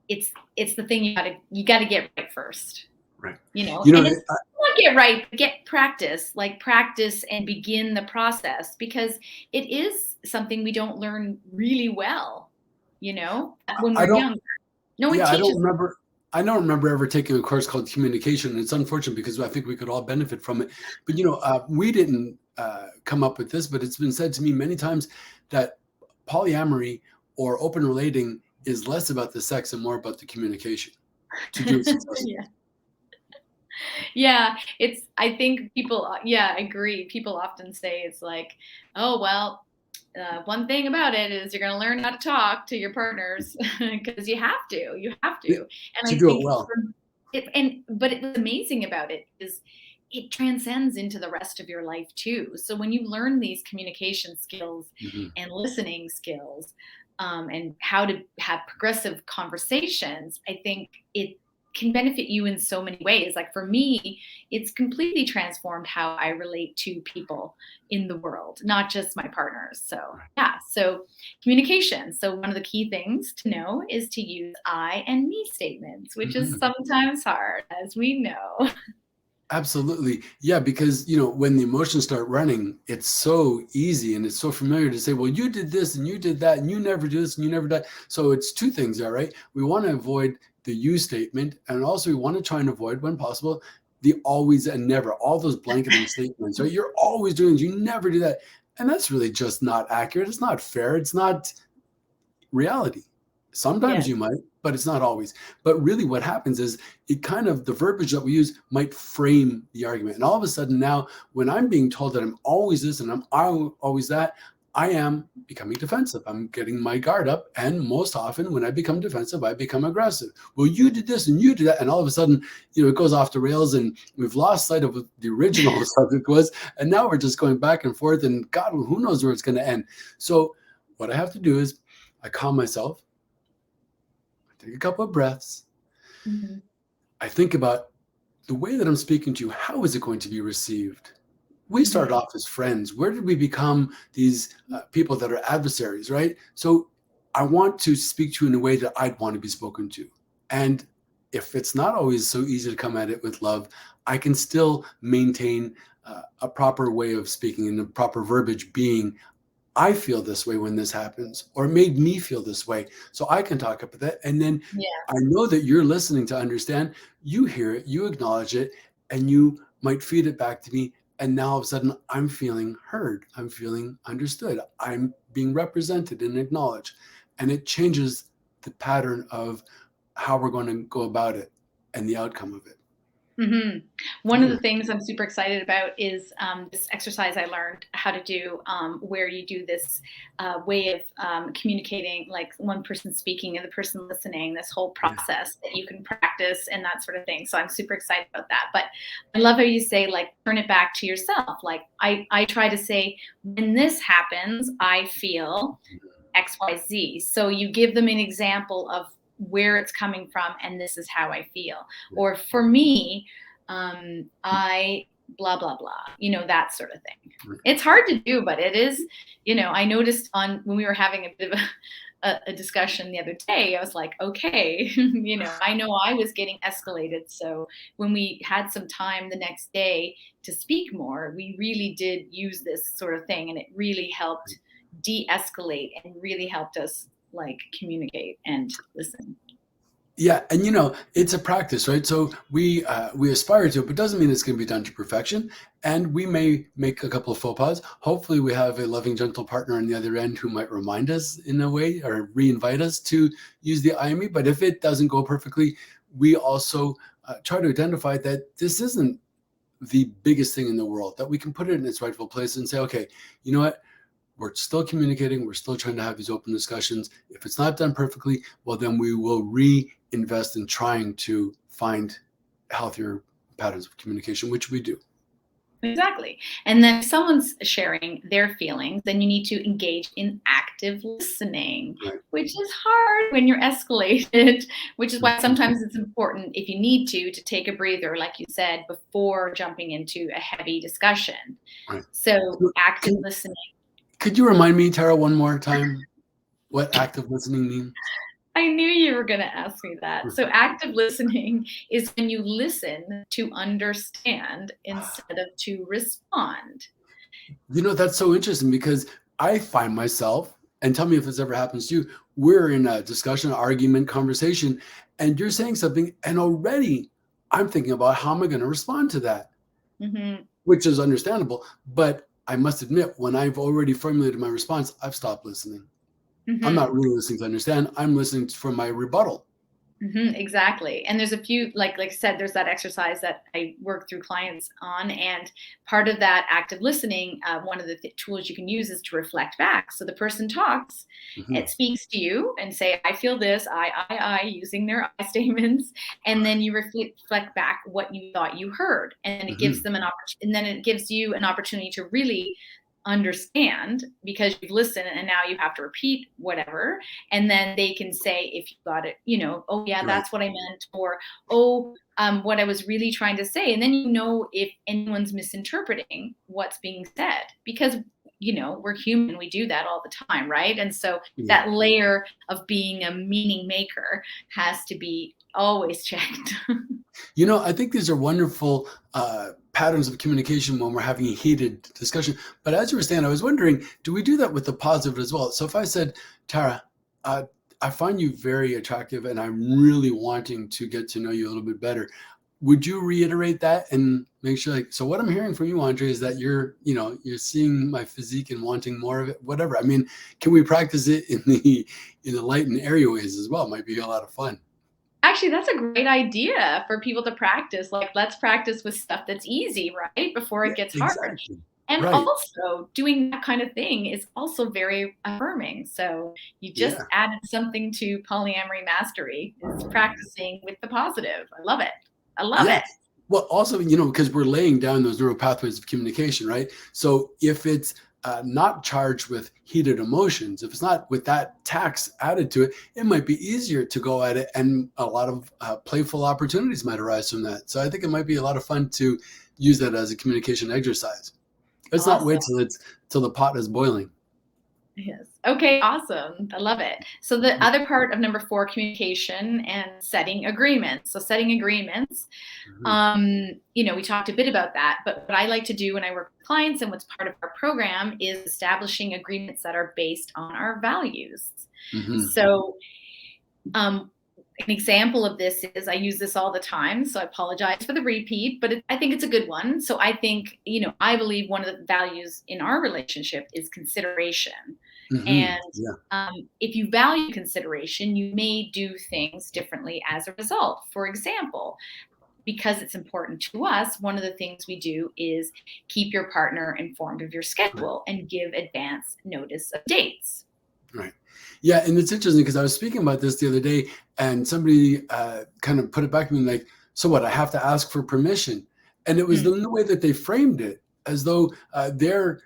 A: it's the thing you got to get right first.
B: Right.
A: And
B: You know,
A: it's not get right, but get practice, like practice and begin the process, because it is something we don't learn really well, when
B: I
A: we're
B: don't,
A: younger. No one
B: yeah,
A: teaches.
B: I don't remember ever taking a course called communication. And it's unfortunate because I think we could all benefit from it. But, we didn't come up with this, but it's been said to me many times that polyamory or open relating is less about the sex and more about the communication to do it successfully.
A: Yeah. Yeah, I think people, yeah, I agree. People often say it's like, oh, well, one thing about it is you're going to learn how to talk to your partners because you have
B: Yeah,
A: to. And
B: to
A: I
B: do it
A: think
B: well.
A: but what's amazing about it is it transcends into the rest of your life too. So when you learn these communication skills
B: Mhm.
A: and listening skills, and how to have progressive conversations, I think it can benefit you in so many ways. Like for me, it's completely transformed how I relate to people in the world, not just my partners. So, yeah. So, communication. So, one of the key things to know is to use I and me statements, which is
B: Mhm.
A: sometimes hard, as we know.
B: Absolutely. Yeah, because when the emotions start running, it's so easy and it's so familiar to say, well, you did this and you did that and you never do this and you never that. So it's two things there, right? We want to avoid the you statement, and also we want to try and avoid, when possible, the always and never, all those blanketing statements, right? You're always doing this, you never do that. And that's really just not accurate. It's not fair. It's not reality. Sometimes
A: Yes.
B: you might, but it's not always. But really, what happens is the verbiage that we use might frame the argument. And all of a sudden, now, when I'm being told that I'm always this and I'm always that, I am becoming defensive. I'm getting my guard up. And most often, when I become defensive, I become aggressive. Well, you did this and you did that. And all of a sudden, it goes off the rails and we've lost sight of what the original subject was. And now we're just going back and forth. And God, who knows where it's going to end. So, what I have to do is I calm myself, I take a couple of breaths,
A: Mhm.
B: I think about the way that I'm speaking to you, how is it going to be received? We started
A: Mhm.
B: off as friends. Where did we become these people that are adversaries, right? So I want to speak to you in a way that I'd want to be spoken to. And if it's not always so easy to come at it with love, I can still maintain a proper way of speaking and the proper verbiage being, I feel this way when this happens, or it made me feel this way. So I can talk about that. And then
A: Yeah.
B: I know that you're listening to understand. You hear it, you acknowledge it, and you might feed it back to me. And now all of a sudden, I'm feeling heard. I'm feeling understood. I'm being represented and acknowledged. And it changes the pattern of how we're going to go about it and the outcome of it.
A: hmm One of
B: Yeah.
A: the things I'm super excited about is this exercise I learned how to do, where you do this way of communicating, like one person speaking and the person listening, this whole
B: Yeah.
A: process that you can practice and that sort of thing. So I'm super excited about that. But I love how you say, like, turn it back to yourself. Like, I try to say, when this happens, I feel XYZ. So you give them an example of where it's coming from, and this is how I feel. Or for me, I blah, blah, blah, that sort of thing. It's hard to do, but it is, I noticed on when we were having a bit of a discussion the other day. I was like, okay, I know I was getting escalated. So when we had some time the next day to speak more, we really did use this sort of thing, and it really helped de-escalate and really helped us like communicate and listen.
B: Yeah, and it's a practice, right? So we aspire to it, but doesn't mean it's going to be done to perfection. And we may make a couple of faux pas. Hopefully, we have a loving, gentle partner on the other end who might remind us in a way or re-invite us to use the IME. But if it doesn't go perfectly, we also try to identify that this isn't the biggest thing in the world, that we can put it in its rightful place and say, okay, you know what? We're still communicating. We're still trying to have these open discussions. If it's not done perfectly, well, then we will reinvest in trying to find healthier patterns of communication, which we do.
A: Exactly. And then if someone's sharing their feelings, then you need to engage in active listening,
B: Right.
A: which is hard when you're escalated, which is why sometimes it's important, if you need to take a breather, like you said, before jumping into a heavy discussion.
B: Right.
A: So active listening.
B: Could you remind me, Tara, one more time what active listening means?
A: I knew you were going to ask me that. So active listening is when you listen to understand instead of to respond.
B: That's so interesting, because I find myself, and tell me if this ever happens to you, we're in a discussion, argument, conversation, and you're saying something, and already I'm thinking about how am I going to respond to that, which is understandable. But I must admit, when I've already formulated my response, I've stopped listening. I'm not really listening to understand. I'm listening for my rebuttal.
A: Exactly. And there's a few, like I said, there's that exercise that I work through clients on. And part of that active listening, one of the tools you can use is to reflect back. So the person talks, it speaks to you and say, I feel this, I, using their I statements. And then you reflect back what you thought you heard. And it gives them an opportunity. And then it gives you an opportunity to really understand, because you've listened and now you have to repeat whatever, and then they can say if you got it, oh yeah, that's what I meant, or what I was really trying to say. And then if anyone's misinterpreting what's being said, because we're human, we do that all the time, right? And so that layer of being a meaning maker has to be always checked.
B: I think these are wonderful patterns of communication when we're having a heated discussion. But as you were saying, I was wondering, do we do that with the positive as well? So if I said, Tara, I find you very attractive and I'm really wanting to get to know you a little bit better, would you reiterate that and make sure, so what I'm hearing from you, Andre, is that you're seeing my physique and wanting more of it, whatever. I mean, can we practice it in the light and airy ways as well? It might be a lot of fun.
A: Actually, that's a great idea for people to practice. Like, let's practice with stuff that's easy, right? Before it gets hard.
B: Exactly.
A: And also doing that kind of thing is also very affirming. So you just added something to polyamory mastery, is practicing with the positive. I love it. I love it.
B: Well, also, because we're laying down those neural pathways of communication, right? So if it's not charged with heated emotions, if it's not with that tax added to it, it might be easier to go at it, and a lot of playful opportunities might arise from that. So I think it might be a lot of fun to use that as a communication exercise. Let's not wait till the pot is boiling.
A: Yes. Okay, awesome. I love it. So the other part of number 4, communication and setting agreements. So setting agreements, we talked a bit about that, but what I like to do when I work with clients and what's part of our program is establishing agreements that are based on our values. So an example of this is, I use this all the time, so I apologize for the repeat, but I think it's a good one. So I think, I believe one of the values in our relationship is consideration. And if you value consideration, you may do things differently as a result. For example, because it's important to us, one of the things we do is keep your partner informed of your schedule and give advance notice of dates.
B: Right. Yeah, and it's interesting because I was speaking about this the other day, and somebody kind of put it back to me like, so what, I have to ask for permission? And it was the way that they framed it, as though their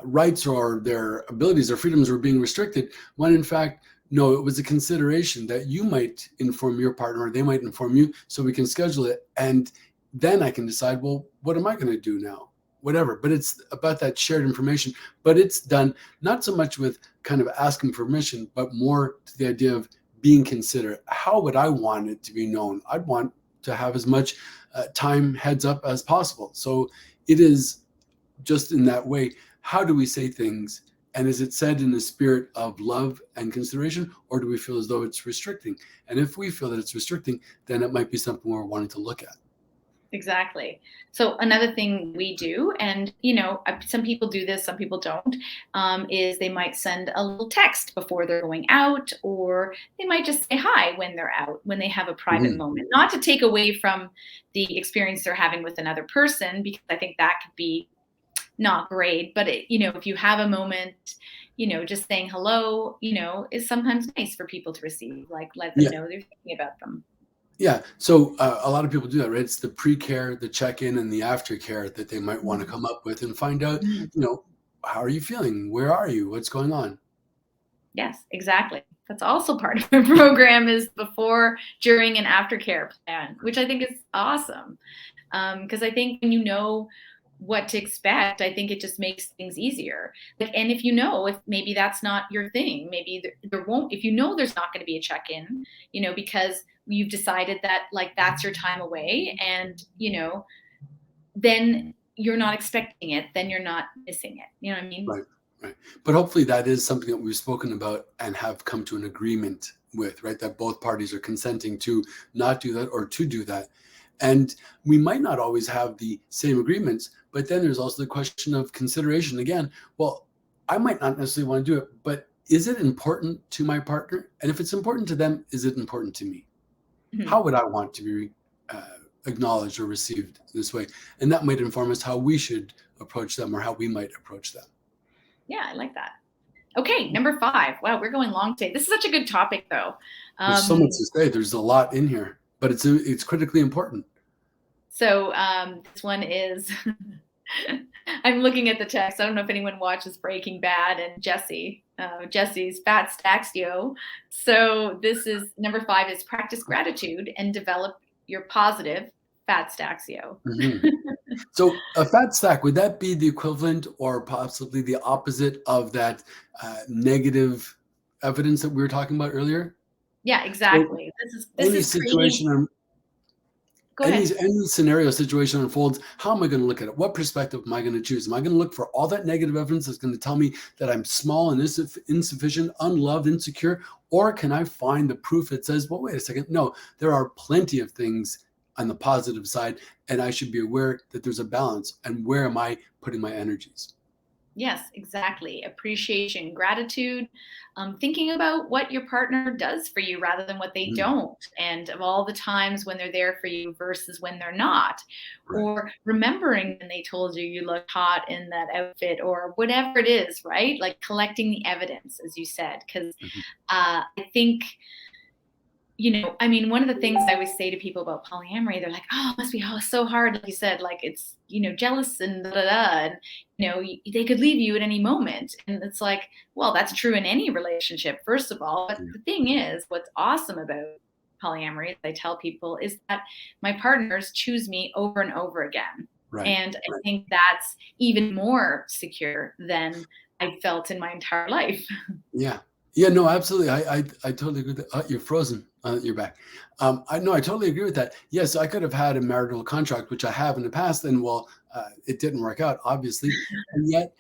B: rights or their abilities or freedoms were being restricted, when in fact, no, it was a consideration that you might inform your partner or they might inform you, so we can schedule it. And then I can decide, well, what am I going to do now? whatever, but it's about that shared information. But it's done not so much with kind of asking permission, but more to the idea of being considerate. How would I want it to be known? I'd want to have as much time heads up as possible. So it is just in that way. How do we say things? And is it said in the spirit of love and consideration, or do we feel as though it's restricting? And if we feel that it's restricting, then it might be something we're wanting to look at.
A: Exactly. So another thing we do, and some people do this, some people don't, is they might send a little text before they're going out, or they might just say hi when they're out, when they have a private moment, not to take away from the experience they're having with another person, because I think that could be not great. But if you have a moment, just saying hello, is sometimes nice for people to receive, like let them know they're thinking about them.
B: Yeah. So a lot of people do that, right? It's the pre-care, the check-in, and the aftercare that they might want to come up with and find out, how are you feeling? Where are you? What's going on?
A: Yes, exactly. That's also part of the program, is before, during, and aftercare plan, which I think is awesome. Because I think when you know what to expect, I think it just makes things easier. And if if maybe that's not your thing, maybe there won't, if there's not going to be a check-in, because you've decided that that's your time away, and then you're not expecting it, then you're not missing it. You know what I mean?
B: Right. But hopefully that is something that we've spoken about and have come to an agreement with, right? That both parties are consenting to not do that or to do that. And we might not always have the same agreements, but then there's also the question of consideration. Again, well, I might not necessarily want to do it, but is it important to my partner? And if it's important to them, is it important to me? Mm-hmm. How would I want to be acknowledged or received this way? And that might inform us how we should approach them, or how we might approach them.
A: Yeah, I like that. Okay, number 5. Wow, we're going long today. This is such a good topic, though.
B: There's so much to say. There's a lot in here, but it's critically important.
A: So this one is, I'm looking at the text. I don't know if anyone watches Breaking Bad and Jesse's fat stacks, yo. So this is number 5 is practice gratitude and develop your positive fat stacks, yo.
B: Mm-hmm. So a fat stack, would that be the equivalent or possibly the opposite of that negative evidence that we were talking about earlier?
A: Yeah, exactly.
B: So any situation any scenario situation unfolds, how am I going to look at it? What perspective am I going to choose? Am I going to look for all that negative evidence that's going to tell me that I'm small and insufficient, unloved, insecure? Or can I find the proof that says, well, wait a second, no, there are plenty of things on the positive side, and I should be aware that there's a balance, and where am I putting my energies?
A: Yes, exactly. Appreciation, gratitude, thinking about what your partner does for you rather than what they don't, and of all the times when they're there for you versus when they're not, or remembering when they told you you looked hot in that outfit, or whatever it is, right? Like collecting the evidence, as you said, because I think, one of the things I always say to people about polyamory, they're like, oh, it must be so hard. Like you said, like it's, jealous and and, they could leave you at any moment. And it's like, well, that's true in any relationship, first of all. But the thing is, what's awesome about polyamory, as I tell people, is that my partners choose me over and over again. And I think that's even more secure than I felt in my entire life.
B: Yeah, no, absolutely. I totally agree with that. You're frozen. You're back. I totally agree with that. Yes, I could have had a marital contract, which I have in the past, and it didn't work out, obviously. And yet,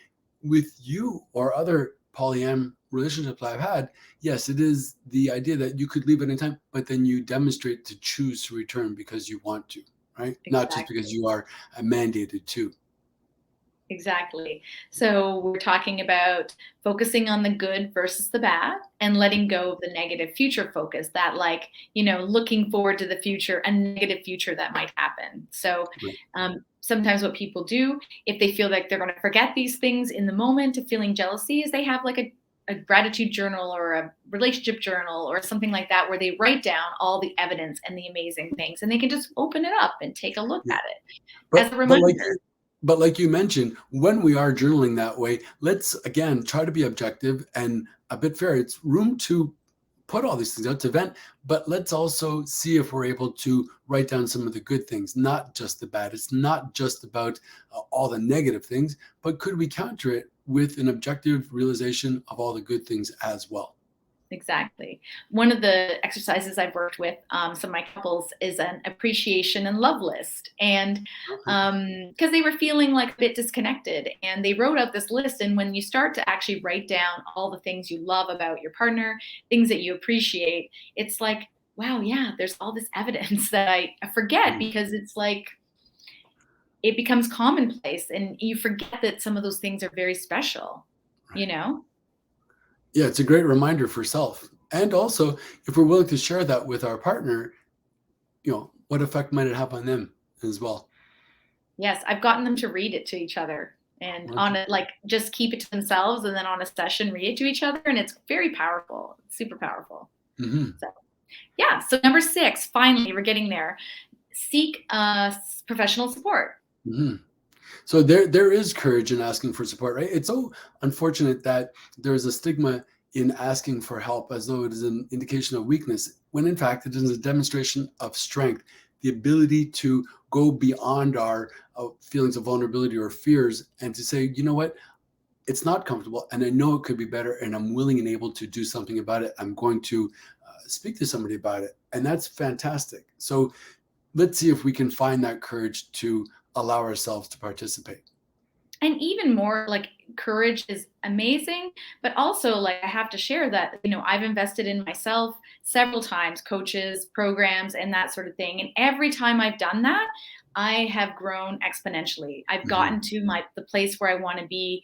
B: with you or other polyam relationships I've had, yes, it is the idea that you could leave at any time, but then you demonstrate to choose to return because you want to, right? Exactly. Not just because you are mandated to.
A: Exactly. So we're talking about focusing on the good versus the bad, and letting go of the negative future focus, that looking forward to the future, a negative future that might happen. So sometimes what people do, if they feel like they're going to forget these things in the moment of feeling jealousy, is they have like a gratitude journal or a relationship journal or something like that, where they write down all the evidence and the amazing things, and they can just open it up and take a look at it as a reminder.
B: But like you mentioned, when we are journaling that way, let's, again, try to be objective and a bit fair. It's room to put all these things out to vent, but let's also see if we're able to write down some of the good things, not just the bad. It's not just about all the negative things, but could we counter it with an objective realization of all the good things as well?
A: Exactly. One of the exercises I've worked with some of my couples is an appreciation and love list. And because they were feeling like a bit disconnected, and they wrote out this list. And when you start to actually write down all the things you love about your partner, things that you appreciate, it's like, wow, yeah, there's all this evidence that I forget, because it's like it becomes commonplace and you forget that some of those things are very special, you know?
B: Yeah, it's a great reminder for self. And also, if we're willing to share that with our partner, what effect might it have on them as well?
A: Yes, I've gotten them to read it to each other, and on
B: Okay.
A: it, like, just keep it to themselves, and then on a session read it to each other, and it's very powerful, super powerful.
B: Hmm.
A: So, yeah, so number 6, finally, we're getting there. Seek professional support.
B: Hmm. So there is courage in asking for support, right? It's so unfortunate that there's a stigma in asking for help as though it is an indication of weakness, when in fact it is a demonstration of strength, the ability to go beyond our feelings of vulnerability or fears and to say, you know what, it's not comfortable and I know it could be better and I'm willing and able to do something about it. I'm going to speak to somebody about it. And that's fantastic. So let's see if we can find that courage to allow ourselves to participate.
A: And even more, like, courage is amazing, but also, like, I have to share that, I've invested in myself several times, coaches, programs, and that sort of thing. And every time I've done that, I have grown exponentially. I've
B: Mhm.
A: gotten to the place where I want to be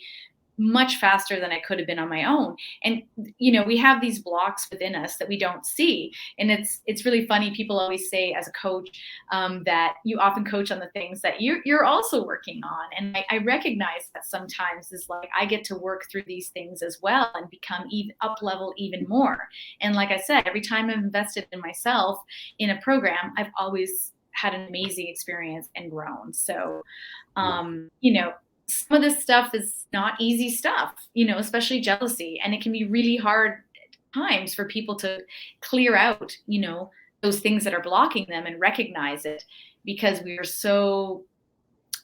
A: much faster than I could have been on my own. And we have these blocks within us that we don't see. And it's really funny. People always say, as a coach, that you often coach on the things that you're also working on. And I recognize that sometimes is like I get to work through these things as well and become even up level even more. And like I said, every time I've invested in myself in a program, I've always had an amazing experience and grown. So
B: Wow.
A: some of this stuff is not easy stuff, especially jealousy. And it can be really hard at times for people to clear out, those things that are blocking them and recognize it, because we are so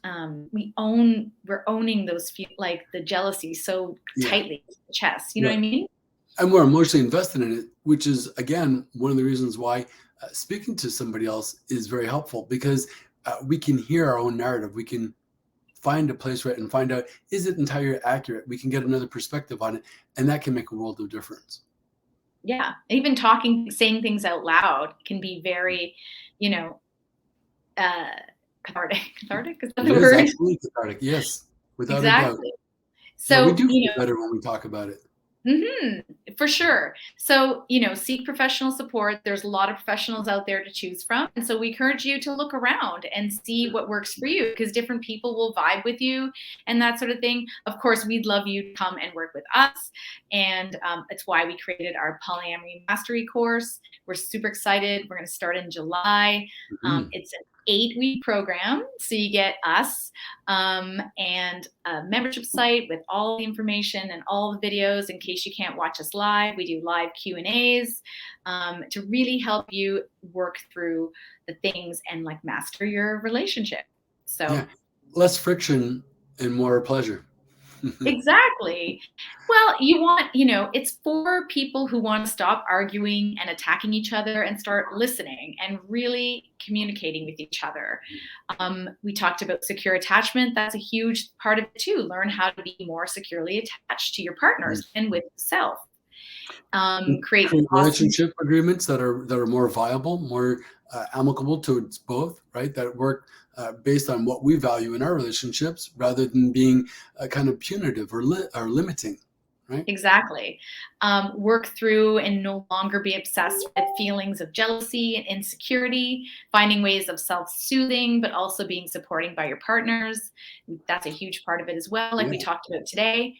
A: we're owning those like the jealousy so
B: Yeah.
A: tightly to the chest. You know
B: Yeah.
A: what I mean?
B: And we're emotionally invested in it, which is, again, one of the reasons why speaking to somebody else is very helpful because we can hear our own narrative. We can find a place where and find out, is it entirely accurate? We can get another perspective on it. And that can make a world of difference.
A: Yeah. Even saying things out loud can be very, you know, uh, cathartic. Cathartic, is that
B: It
A: the
B: is
A: word?
B: absolutely cathartic. Yes, without a doubt.
A: Exactly.
B: Yeah, we
A: So,
B: do feel better when we talk about it.
A: for sure. So, seek professional support. There's a lot of professionals out there to choose from. And so we encourage you to look around and see what works for you, because different people will vibe with you and that sort of thing. Of course, we'd love you to come and work with us. And it's why we created our Polyamory Mastery course. We're super excited. We're going to start in July.
B: Mhm.
A: It's an 8-week program. So you get us and a membership site with all the information and all the videos in case you can't watch us live. We do live Q&As to really help you work through the things and like master your relationship.
B: Yeah,
A: So
B: less friction and more pleasure.
A: exactly. Well, it's for people who want to stop arguing and attacking each other and start listening and really communicating with each other. We talked about secure attachment. That's a huge part of it too. Learn how to be more securely attached to your
B: Mm.
A: partners and with yourself.
B: And
A: Create
B: create
A: awesome.
B: relationship agreements that are more viable, more amicable towards both, right? That work based on what we value in our relationships, rather than being kind of punitive or limiting, right?
A: Exactly. Work through and no longer be obsessed with feelings of jealousy and insecurity, finding ways of self soothing, but also being supporting by your partners. That's a huge part of it as well, like we
B: Yeah.
A: talked about today.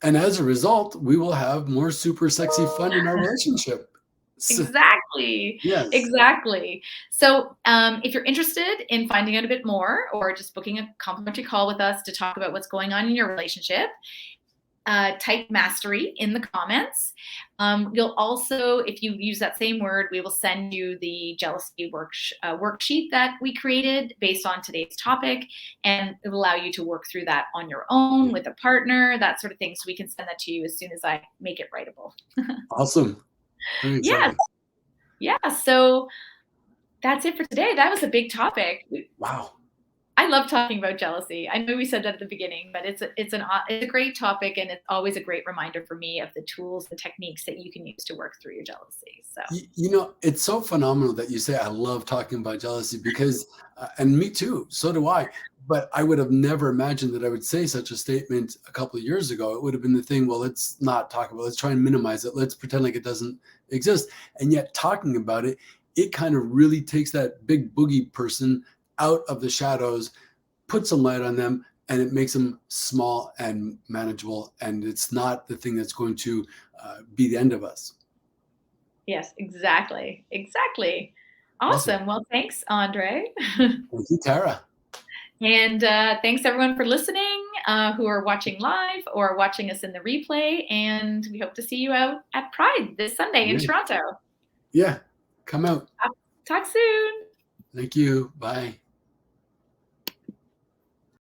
B: And as a result, we will have more super sexy fun in our relationship. So,
A: Exactly.
B: yes.
A: Exactly. So, if you're interested in finding out a bit more or just booking a complimentary call with us to talk about what's going on in your relationship, type mastery in the comments. You'll also, if you use that same word, we will send you the jealousy worksheet that we created based on today's topic, and it will allow you to work through that on your own with a partner, that sort of thing. So we can send that to you as soon as I make it writable.
B: Awesome. Very exciting.
A: Yeah. So that's it for today. That was a big topic.
B: Wow.
A: I love talking about jealousy. I know we said that at the beginning, but it's a great topic, and it's always a great reminder for me of the tools and techniques that you can use to work through your jealousy. So
B: You know, it's so phenomenal that you say I love talking about jealousy because, and me too, so do I. But I would have never imagined that I would say such a statement a couple of years ago. It would have been the thing, well, let's not talk about it. Let's try and minimize it. Let's pretend like it doesn't exist. And yet talking about it, it kind of really takes that big boogie person out of the shadows, puts some light on them, and it makes them small and manageable. And it's not the thing that's going to be the end of us.
A: yes, exactly. Awesome. Well, thanks, Andre.
B: Thank you, Tara.
A: And thanks everyone for listening, who are watching live or watching us in the replay. And we hope to see you out at Pride this Sunday in Toronto.
B: Yeah, come out.
A: Talk soon.
B: Thank you. Bye.